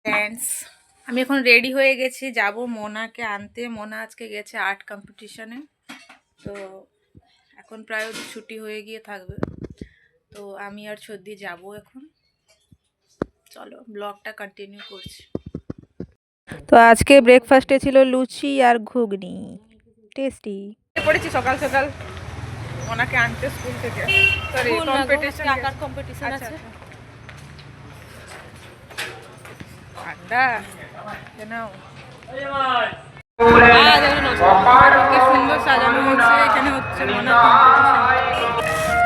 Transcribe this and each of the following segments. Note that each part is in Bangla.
ফ্রেন্ডস, আমি এখন রেডি হয়ে গেছি, যাব মোনাকে আনতে। মোনা আজকে গেছে আর্ট কম্পিটিশনে, তো এখন প্রায় ওদের ছুটি হয়ে গিয়ে থাকবে। তো আমি আর ছদ্দি যাব এখন। চলো ব্লগটা কন্টিনিউ করছি। তো আজকে ব্রেকফাস্টে ছিল লুচি আর ঘুগনি, টেস্টি। পড়েছি সকাল সকাল মোনাকে আনতে স্কুল থেকে। সরি, কম্পিটিশন, আঁকার কম্পিটিশন আছে। ঠান্ডা কেন? কি সুন্দর সাজানো হচ্ছে, এখানে হচ্ছে মোনার কম্পিটিশন।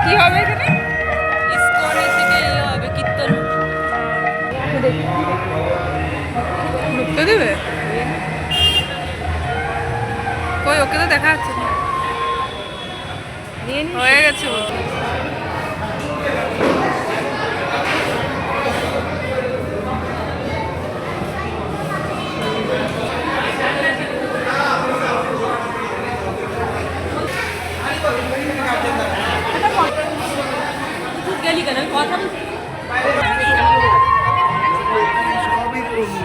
কি হবে এখানে? ইসকনের থেকে হবে কীর্তন, ঢুকতে দেবে? কই, ওকে তো দেখা যাচ্ছে না। হয়ে গেছে বলছি।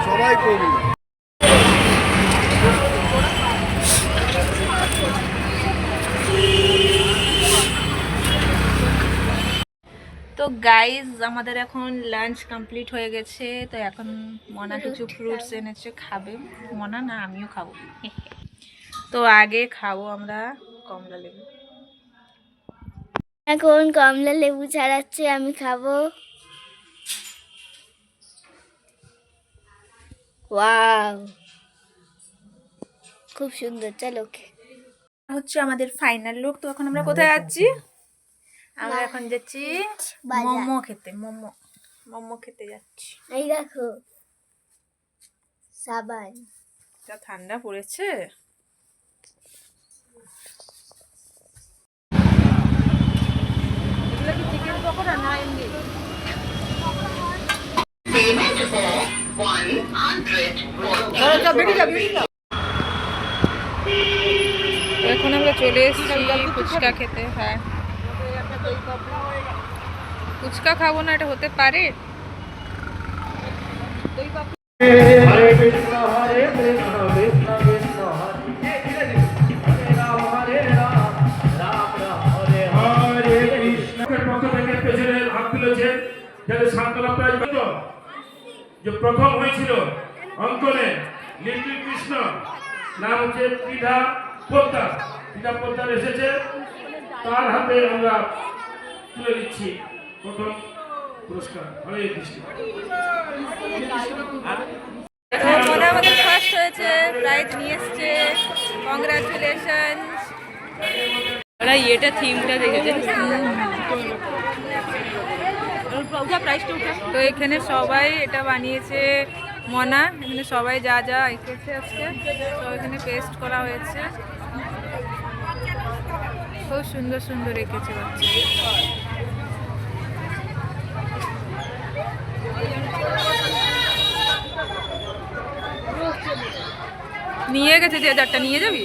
সবাই কবি। তো গাইজ, আমাদের এখন লাঞ্চ কমপ্লিট হয়ে গেছে। তো এখন মনা কিছু ফ্রুটস এনেছে, খাবে। মনা না, আমিও খাবো। তো আগে খাবো আমরা কমলা লেবু। এখন কমলা লেবু ছাড়াচ্ছে, আমি খাবো। ওয়াও, খুব সুন্দর। চলো, হচ্ছে আমাদের ফাইনাল লুক। তো এখন আমরা কোথায় যাচ্ছি? আমরা এখন যাচ্ছি মোমো খেতে। মোমো খেতে যাচ্ছি। এই দেখো সাবান। যা ঠান্ডা পড়েছে। এগুলো কি চিকেন পকোড়া না এমনি? এখন আমরা চলে এসেছি ফুচকা খেতে। হ্যাঁ, ফুচকা খাবো না, এটা হতে পারে? হরে কৃষ্ণ হরে কৃষ্ণ কৃষ্ণ কৃষ্ণ হরে রাম হরে রাম রাম রাম হরে হরে কৃষ্ণ। পক্ষ থেকে প্রেসিডেন্ট হাত তুলেছেন যাতে সান্ত্বনা প্রাইজ যে প্রথম হয়েছিল অঙ্কনে লিটল কৃষ্ণ, নাম হচ্ছে ত্রিধা পোদ্দার। ত্রিধা পোদ্দার এসেছে, তার হাতে আমরা তুলে দিচ্ছি প্রথম পুরস্কার। হরে কৃষ্ণ। মনে আমাদের ফার্স্ট হয়েছে, প্রাইজ নিয়ে এসছে। কংগ্রাচুলেশন। ওরা এটা থিমটা দেখেছেন। তো এখানে সবাই এটা বানিয়েছে মনা। এখানে সবাই যা যা এঁকেছে আজকে তো এখানে পেস্ট করা হয়েছে। খুব সুন্দর সুন্দর এঁকেছে বাচ্চা। নিয়ে গেছে, 2000টা নিয়ে যাবি?